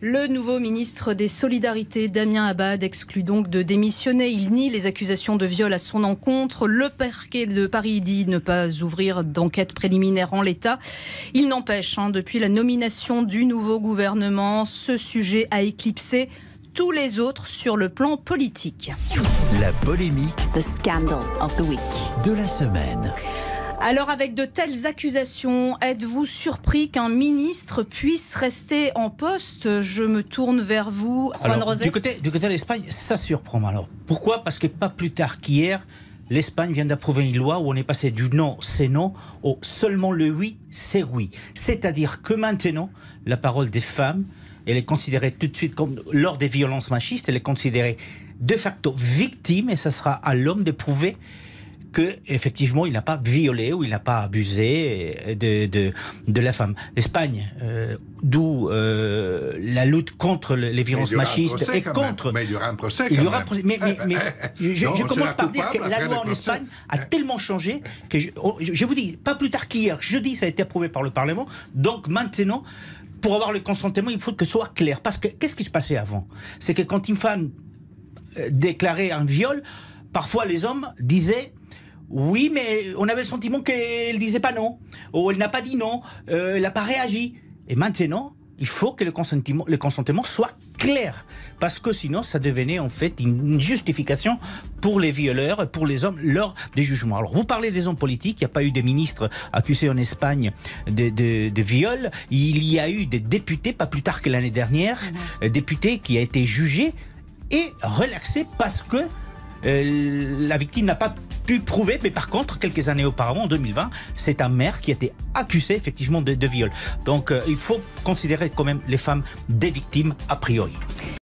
Le nouveau ministre des Solidarités, Damien Abad, exclut donc de démissionner. Il nie les accusations de viol à son encontre. Le parquet de Paris dit ne pas ouvrir d'enquête préliminaire en l'état. Il n'empêche, depuis la nomination du nouveau gouvernement, ce sujet a éclipsé tous les autres sur le plan politique. La polémique, The Scandal of the Week de la semaine. Alors, avec de telles accusations, êtes-vous surpris qu'un ministre puisse rester en poste? Je me tourne vers vous, Juan Rosé. Du côté de l'Espagne, ça surprend. Alors, pourquoi? Parce que pas plus tard qu'hier, l'Espagne vient d'approuver une loi où on est passé du non, c'est non, au seulement le oui, c'est oui. C'est-à-dire que maintenant, la parole des femmes, elle est considérée tout de suite comme, lors des violences machistes, elle est considérée de facto victime, et ça sera à l'homme de prouver qu'effectivement, il n'a pas violé ou il n'a pas abusé de la femme. L'Espagne, d'où la lutte contre les violences machistes et contre... Mais il y aura un procès il y quand aura même. Mais je commence par dire que la loi en Espagne a tellement changé que je vous dis, pas plus tard qu'hier, jeudi, ça a été approuvé par le Parlement. Donc maintenant, pour avoir le consentement, il faut que ce soit clair. Parce que qu'est-ce qui se passait avant? C'est que quand une femme déclarait un viol, parfois les hommes disaient oui, mais on avait le sentiment qu'elle ne disait pas non, ou elle n'a pas dit non, elle n'a pas réagi. Et maintenant, il faut que le consentement soit clair, parce que sinon ça devenait en fait une justification pour les violeurs, pour les hommes, lors des jugements. Alors vous parlez des hommes politiques, il n'y a pas eu de ministre accusé en Espagne de viol, il y a eu des députés, pas plus tard que l'année dernière, députés qui a été jugé et relaxé parce que la victime n'a pas pu prouver, mais par contre, quelques années auparavant, en 2020, c'est un maire qui a été accusé effectivement de viol. Donc il faut considérer quand même les femmes des victimes a priori.